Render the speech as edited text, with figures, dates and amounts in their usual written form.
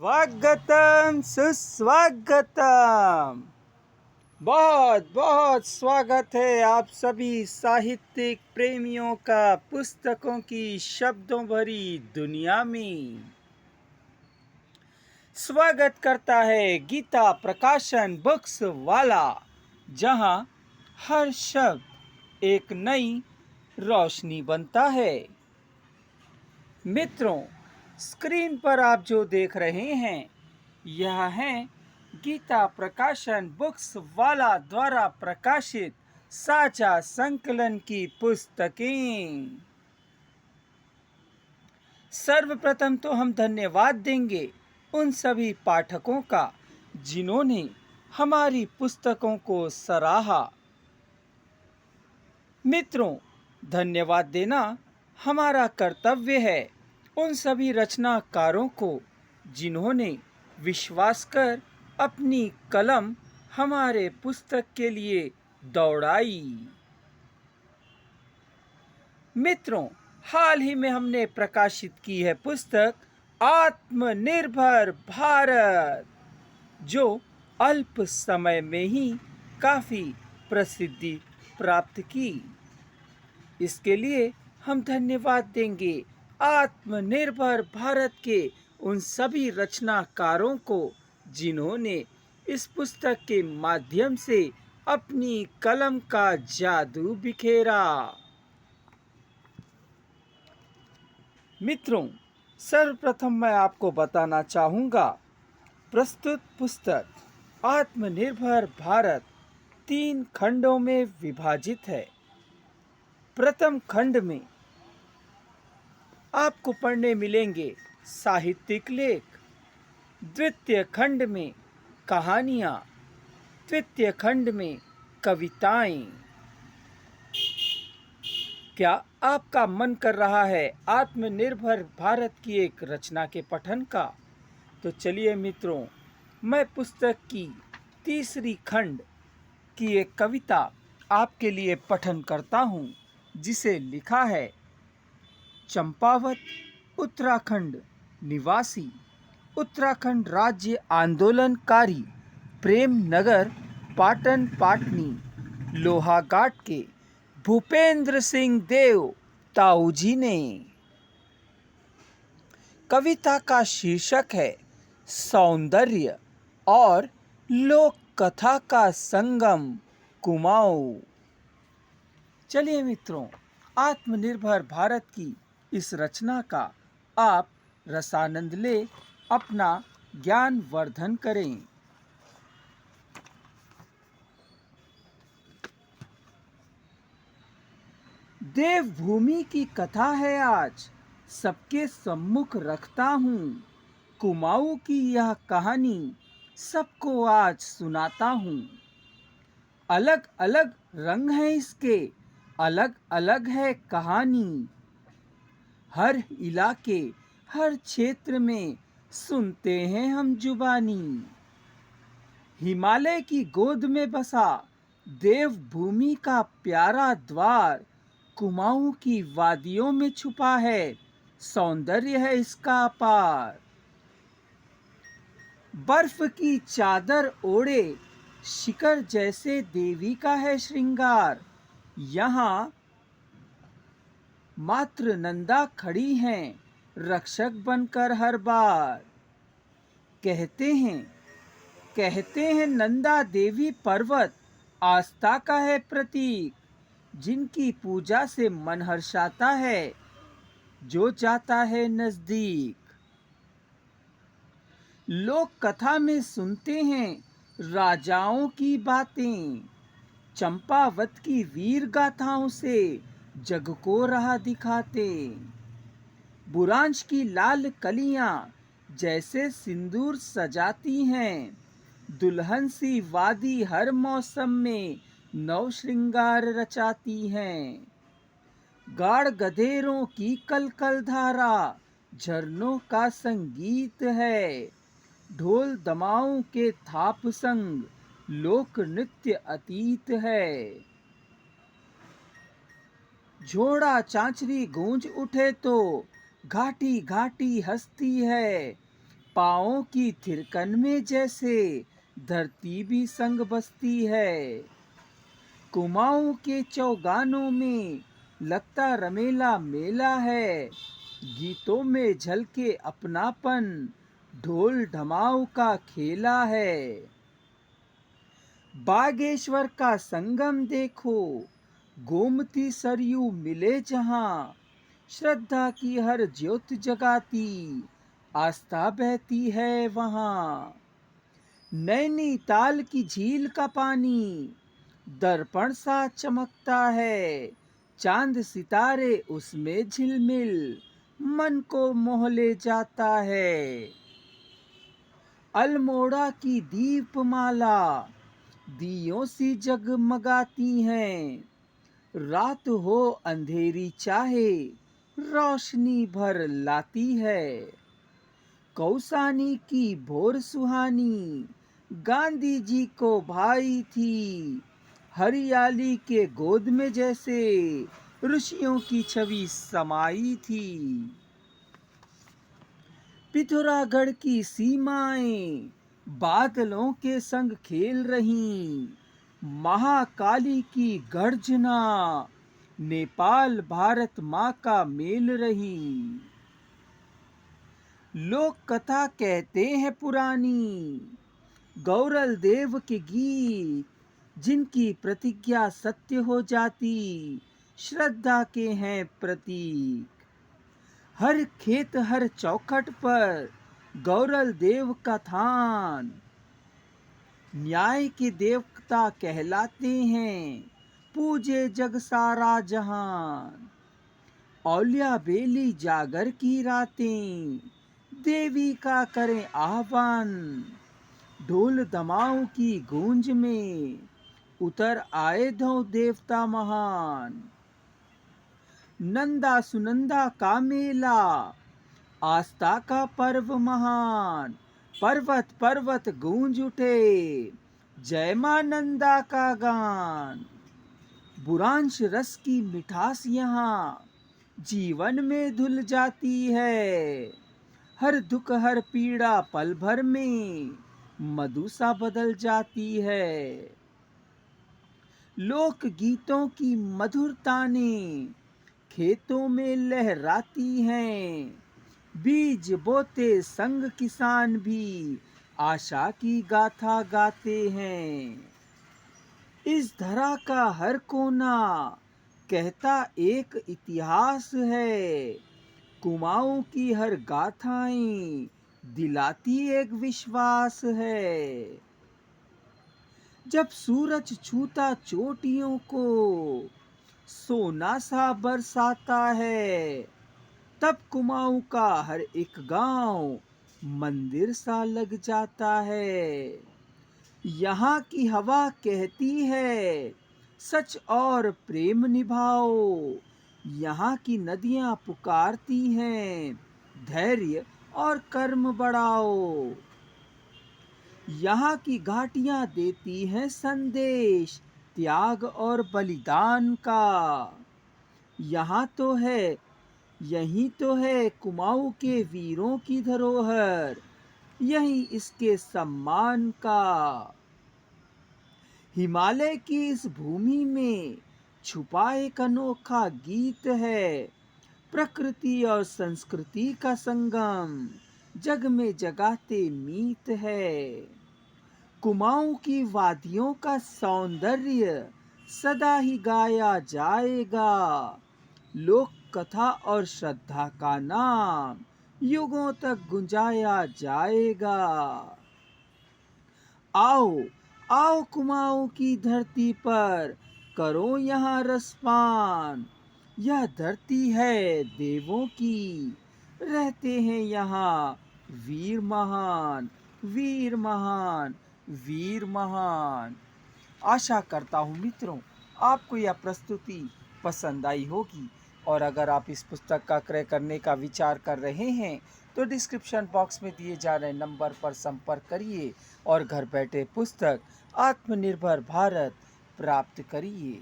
स्वागतम सुस्वागतम। बहुत बहुत स्वागत है आप सभी साहित्यिक प्रेमियों का पुस्तकों की शब्दों भरी दुनिया में। स्वागत करता है गीता प्रकाशन बुक्स वाला, जहां हर शब्द एक नई रोशनी बनता है। मित्रों, स्क्रीन पर आप जो देख रहे हैं यह है गीता प्रकाशन बुक्स वाला द्वारा प्रकाशित साझा संकलन की पुस्तकें। सर्वप्रथम तो हम धन्यवाद देंगे उन सभी पाठकों का जिन्होंने हमारी पुस्तकों को सराहा। मित्रों, धन्यवाद देना हमारा कर्तव्य है उन सभी रचनाकारों को जिन्होंने विश्वास कर अपनी कलम हमारे पुस्तक के लिए दौड़ाई। मित्रों, हाल ही में हमने प्रकाशित की है पुस्तक आत्मनिर्भर भारत, जो अल्प समय में ही काफी प्रसिद्धि प्राप्त की। इसके लिए हम धन्यवाद देंगे आत्मनिर्भर भारत के उन सभी रचनाकारों को जिन्होंने इस पुस्तक के माध्यम से अपनी कलम का जादू बिखेरा। मित्रों, सर्वप्रथम मैं आपको बताना चाहूँगा, प्रस्तुत पुस्तक आत्मनिर्भर भारत 3 खंडों में विभाजित है। प्रथम खंड में आपको पढ़ने मिलेंगे साहित्यिक लेख, द्वितीय खंड में कहानियाँ, तृतीय खंड में कविताएं। क्या आपका मन कर रहा है आत्मनिर्भर भारत की एक रचना के पठन का? तो चलिए मित्रों, मैं पुस्तक की तीसरी खंड की एक कविता आपके लिए पठन करता हूँ, जिसे लिखा है चंपावत उत्तराखंड निवासी उत्तराखंड राज्य आंदोलनकारी प्रेम नगर पाटन पाटनी लोहाघाट के भूपेंद्र सिंह देव ताऊ जी ने। कविता का शीर्षक है सौंदर्य और लोक कथा का संगम कुमाऊं। चलिए मित्रों, आत्मनिर्भर भारत की इस रचना का आप रसानंद ले, अपना ज्ञान वर्धन करें। देवभूमि की कथा है आज सबके सम्मुख रखता हूँ। कुमाऊं की यह कहानी सबको आज सुनाता हूँ। अलग अलग रंग है इसके, अलग अलग है कहानी। हर इलाके हर क्षेत्र में सुनते हैं हम जुबानी। हिमालय की गोद में बसा देवभूमि का प्यारा द्वार कुमाऊं की वादियों में छुपा है, सौंदर्य है इसका अपार। बर्फ की चादर ओढ़े शिखर जैसे देवी का है श्रृंगार। यहाँ मात्र नंदा खड़ी हैं रक्षक बनकर हर बार। कहते हैं नंदा देवी पर्वत आस्था का है प्रतीक, जिनकी पूजा से मन हर्षाता है जो जाता है नजदीक। लोक कथा में सुनते हैं राजाओं की बातें, चंपावत की वीर गाथाओं से जग को राह दिखाते। बुरांश की लाल कलियां जैसे सिंदूर सजाती हैं, दुल्हन सी वादी हर मौसम में नव श्रृंगार रचाती हैं। गाढ़ गधेरों की कलकल धारा झरनों का संगीत है, ढोल दमाऊं के थाप संग लोक नृत्य अतीत है। झोड़ा चांचरी गूंज उठे तो घाटी घाटी हंसती है, पाँवों की थिरकन में जैसे धरती भी संग बसती है। कुमाऊं के चौगानों में लगता रमेला मेला है। गीतों में झलके अपनापन, ढोल ढमाऊ का खेला है। बागेश्वर का संगम देखो, गोमती सरयू मिले जहां, श्रद्धा की हर ज्योत जगाती आस्था बहती है वहां। नैनीताल की झील का पानी दर्पण सा चमकता है, चांद सितारे उसमें झिलमिल मन को मोह ले जाता है। अल्मोड़ा की दीपमाला दियों सी जगमगाती हैं, रात हो अंधेरी चाहे रोशनी भर लाती है। कौसानी की भोर सुहानी गांधी जी को भाई थी, हरियाली के गोद में जैसे ऋषियों की छवि समाई थी। पिथौरागढ़ की सीमाएं बादलों के संग खेल रहीं, महाकाली की गर्जना नेपाल भारत माँ का मेल रही। लोक कथा कहते हैं पुरानी, गौरल देव के गीत, जिनकी प्रतिज्ञा सत्य हो जाती श्रद्धा के हैं प्रतीक। हर खेत हर चौखट पर गौरल देव का थान, न्याय के देवता कहलाते हैं, पूजे जग सारा जहान। औलिया बेली जागर की रातें देवी का करें आह्वान, ढोल दमाऊ की गूंज में उतर आए दो देवता महान। नंदा सुनंदा का मेला आस्था का पर्व महान, पर्वत पर्वत गूंज उठे जय मां नंदा का गान। बुरांश रस की मिठास यहाँ जीवन में धुल जाती है, हर दुख हर पीड़ा पल भर में मधु सा बदल जाती है। लोक गीतों की मधुरता ने खेतों में लहराती हैं, बीज बोते संग किसान भी आशा की गाथा गाते हैं। इस धरा का हर कोना कहता एक इतिहास है, कुमाऊं की हर गाथाएं दिलाती एक विश्वास है। जब सूरज छूता चोटियों को सोना सा बरसाता है, तब कुमाऊं का हर एक गांव मंदिर सा लग जाता है। यहाँ की हवा कहती है सच और प्रेम निभाओ, यहाँ की नदियाँ पुकारती हैं धैर्य और कर्म बढ़ाओ। यहाँ की घाटियाँ देती हैं संदेश त्याग और बलिदान का। यहाँ तो है, यही तो है कुमाऊं के वीरों की धरोहर, यही इसके सम्मान का। हिमालय की इस भूमि में छुपा एक अनोखा गीत है, प्रकृति और संस्कृति का संगम जग में जगाते मीत है। कुमाऊं की वादियों का सौंदर्य सदा ही गाया जाएगा, लोक कथा और श्रद्धा का नाम युगों तक गुंजाया जाएगा। आओ आओ कुमाऊं की धरती पर करो यहाँ रसपान, यह धरती है देवों की, रहते हैं यहाँ वीर महान वीर महान वीर महान। आशा करता हूँ मित्रों आपको यह प्रस्तुति पसंद आई होगी, और अगर आप इस पुस्तक का क्रय करने का विचार कर रहे हैं तो डिस्क्रिप्शन बॉक्स में दिए जा रहे नंबर पर संपर्क करिए और घर बैठे पुस्तक आत्मनिर्भर भारत प्राप्त करिए।